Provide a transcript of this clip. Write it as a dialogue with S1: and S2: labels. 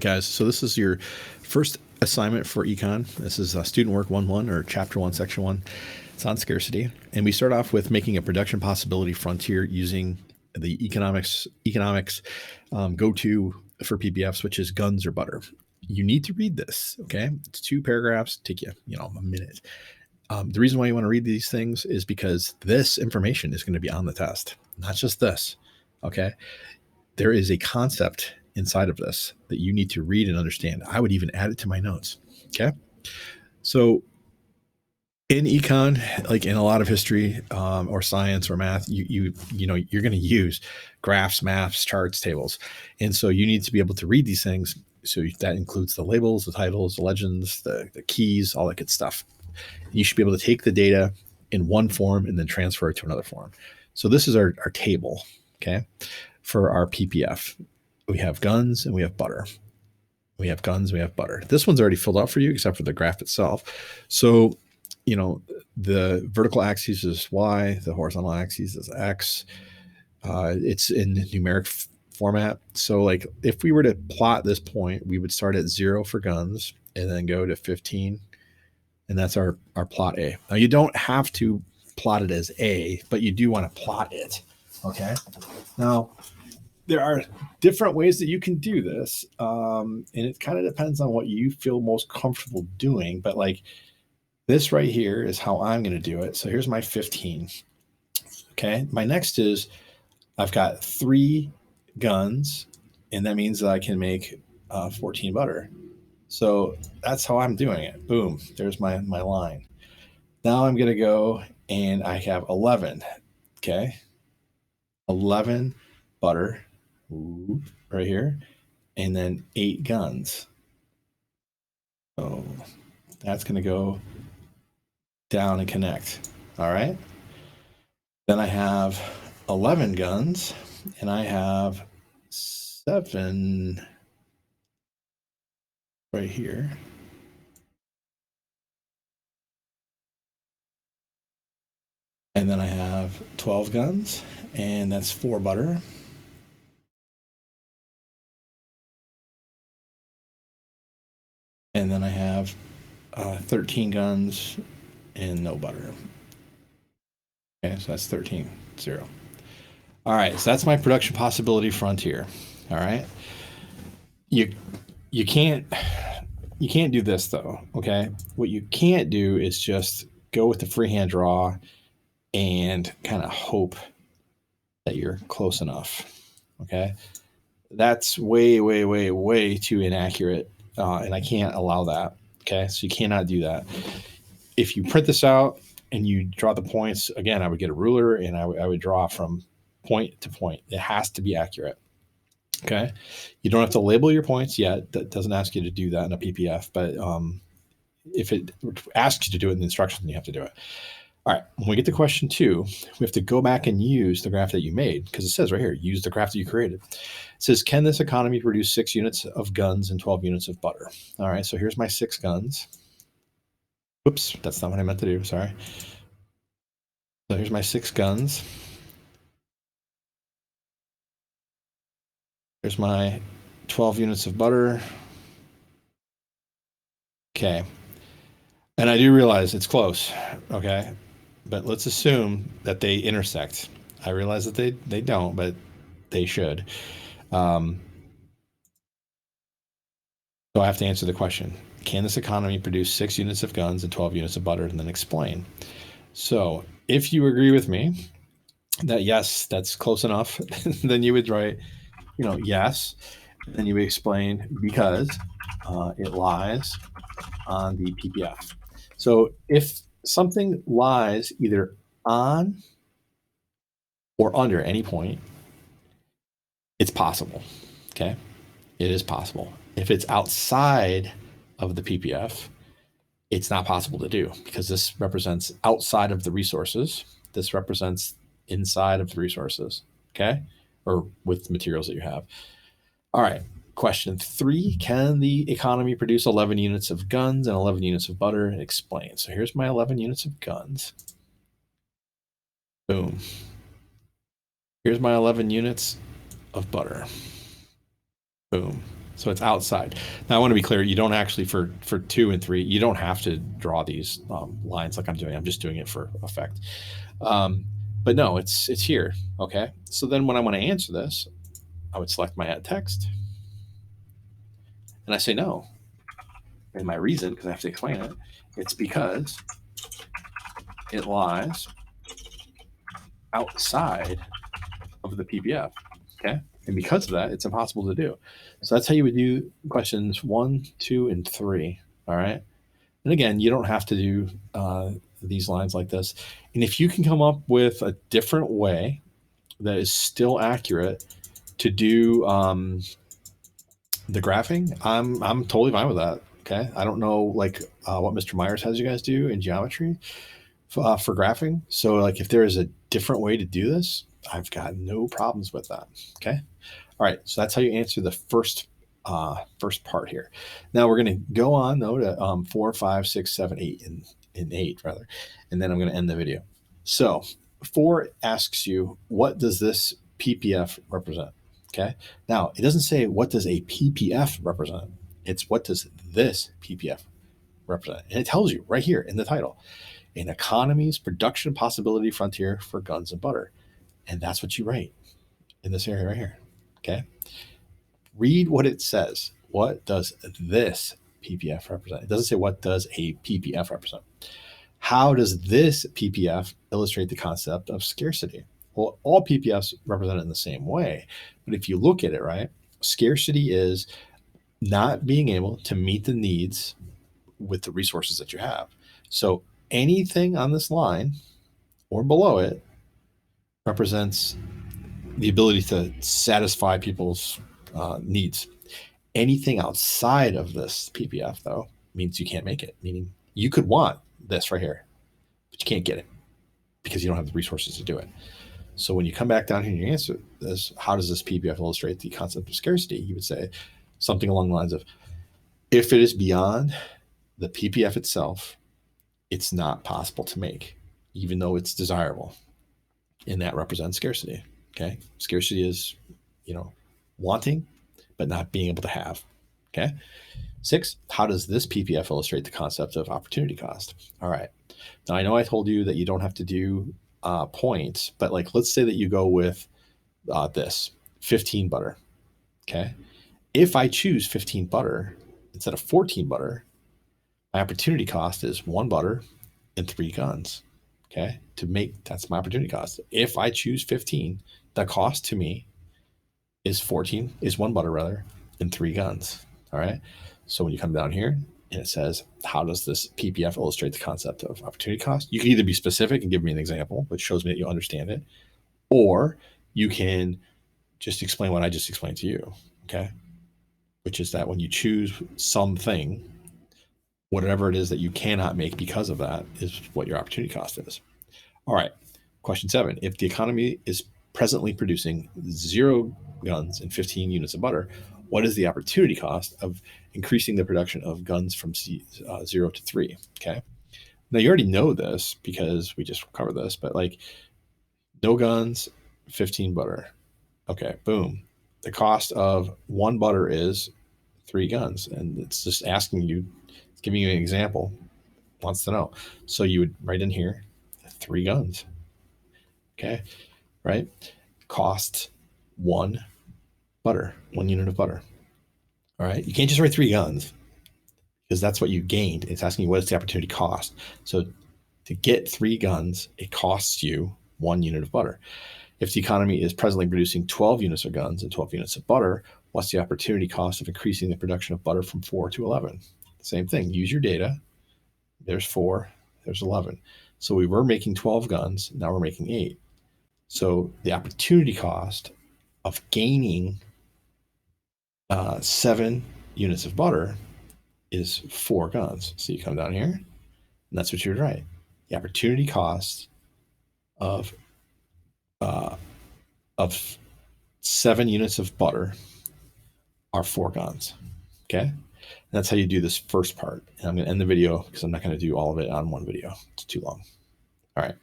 S1: Guys, so this is your first assignment for econ. This is student work 1-1 or chapter 1, section 1. It's on scarcity. And we start off with making a production possibility frontier using the economics go-to for PPFs, which is guns or butter. You need to read this, okay? It's 2 paragraphs, take you, a minute. The reason why you want to read these things is because this information is going to be on the test, not just this, okay? There is a concept inside of this that you need to read and understand. I would even add it to my notes. Okay. So in econ, like in a lot of history or science or math, you're going to use graphs, maps, charts, tables. And so you need to be able to read these things. So that includes the labels, the titles, the legends, the keys, all that good stuff. You should be able to take the data in one form and then transfer it to another form. So this is our table, okay, for our PPF. We have guns and we have butter. We have guns, we have butter. This one's already filled out for you except for the graph itself. So, the vertical axis is Y, the horizontal axis is X. It's in numeric format. So like if we were to plot this point, we would start at 0 for guns and then go to 15. And that's our plot A. Now you don't have to plot it as A, but you do want to plot it. Okay. Now, there are different ways that you can do this. And it kind of depends on what you feel most comfortable doing. But like this right here is how I'm going to do it. So here's my 15. Okay. My next is I've got 3 guns, and that means that I can make 14 butter. So that's how I'm doing it. Boom. There's my line. Now I'm going to go and I have 11. Okay. 11 butter. Ooh, right here, and then 8 guns. So that's going to go down and connect. All right. Then I have 11 guns, and I have 7 right here. And then I have 12 guns, and that's 4 butter. And then I have 13 guns and no butter. Okay, so that's 13, 0. All right, so that's my production possibility frontier. All right. You can't do this though, okay? What you can't do is just go with the freehand draw and kind of hope that you're close enough, okay? That's way, way, way, way too inaccurate, and I can't allow that, okay? So you cannot do that. If you print this out and you draw the points, again, I would get a ruler and I would draw from point to point. It has to be accurate. Okay. You don't have to label your points yet. That doesn't ask you to do that in a PPF, but if it asks you to do it in the instructions, then you have to do it. All right. When we get to question 2, we have to go back and use the graph that you made, because it says right here, use the graph that you created. It says, can this economy produce 6 units of guns and 12 units of butter? All right. So here's my 6 guns. Oops, that's not what I meant to do. Sorry. So here's my 6 guns. There's my 12 units of butter. Okay. And I do realize it's close. Okay. But let's assume that they intersect. I realize that they don't, but they should. So I have to answer the question. Can this economy produce 6 units of guns and 12 units of butter, and then explain? So if you agree with me that yes, that's close enough, then you would write, yes. Then you would explain because it lies on the PPF. So if something lies either on or under any point, it's possible. Okay. It is possible. If it's outside of the PPF, it's not possible to do because this represents outside of the resources. This represents inside of the resources. Okay. Or with materials that you have. All right. Question 3, can the economy produce 11 units of guns and 11 units of butter? Explain. So here's my 11 units of guns. Boom. Here's my 11 units of butter. Boom. So it's outside. Now I want to be clear, you don't actually, for 2 and 3, you don't have to draw these lines like I'm doing. I'm just doing it for effect. But no, it's here. Okay. So then when I want to answer this, I would select my add text. And I say no. And my reason, because I have to explain it, it's because it lies outside of the PPF. Okay. And because of that, it's impossible to do. So that's how you would do questions 1, 2, and 3. All right. And again, you don't have to do these lines like this. And if you can come up with a different way that is still accurate to do the graphing, I'm totally fine with that. Okay. I don't know like what Mr. Myers has you guys do in geometry for graphing. So like if there is a different way to do this, I've got no problems with that. Okay. All right. So that's how you answer the first part here. Now we're going to go on though to 4, 5, 6, 7, 8 and 8 rather. And then I'm going to end the video. So 4 asks you, what does this PPF represent? Okay. Now it doesn't say what does a PPF represent. It's what does this PPF represent? And it tells you right here in the title, an economy's production possibility frontier for guns and butter. And that's what you write in this area right here. Okay. Read what it says. What does this PPF represent? It doesn't say what does a PPF represent. How does this PPF illustrate the concept of scarcity? Well, all PPFs represent it in the same way. But if you look at it, right, scarcity is not being able to meet the needs with the resources that you have. So anything on this line or below it represents the ability to satisfy people's needs. Anything outside of this PPF, though, means you can't make it, meaning you could want this right here, but you can't get it because you don't have the resources to do it. So when you come back down here and you answer this, how does this PPF illustrate the concept of scarcity? You would say something along the lines of, if it is beyond the PPF itself, it's not possible to make, even though it's desirable. And that represents scarcity. Okay. Scarcity is, wanting, but not being able to have. Okay. 6, how does this PPF illustrate the concept of opportunity cost? All right. Now I know I told you that you don't have to do points, but like, let's say that you go with this 15 butter. Okay. If I choose 15 butter instead of 14 butter, my opportunity cost is 1 butter and 3 guns. Okay. That's my opportunity cost. If I choose 15, the cost to me is 1 butter rather, and 3 guns. All right. So when you come down here and it says, how does this PPF illustrate the concept of opportunity cost? You can either be specific and give me an example, which shows me that you understand it, or you can just explain what I just explained to you. Okay. Which is that when you choose something, whatever it is that you cannot make because of that is what your opportunity cost is. All right. Question 7. If the economy is presently producing 0 guns and 15 units of butter, what is the opportunity cost of increasing the production of guns from 0 to 3? Okay. Now you already know this because we just covered this, but like no guns, 15 butter. Okay. Boom. The cost of 1 butter is 3 guns. And it's just asking you, it's giving you an example, wants to know. So you would write in here 3 guns. Okay. Right. Cost 1 butter, 1 unit of butter. All right. You can't just write 3 guns because that's what you gained. It's asking you what is the opportunity cost. So to get 3 guns, it costs you 1 unit of butter. If the economy is presently producing 12 units of guns and 12 units of butter, what's the opportunity cost of increasing the production of butter from 4 to 11? Same thing. Use your data. There's 4, there's 11. So we were making 12 guns. Now we're making 8. So the opportunity cost of gaining 7 units of butter is 4 guns. So you come down here, and that's what you would write. The opportunity cost of 7 units of butter are 4 guns. Okay. And that's how you do this first part. And I'm going to end the video because I'm not going to do all of it on one video. It's too long. All right.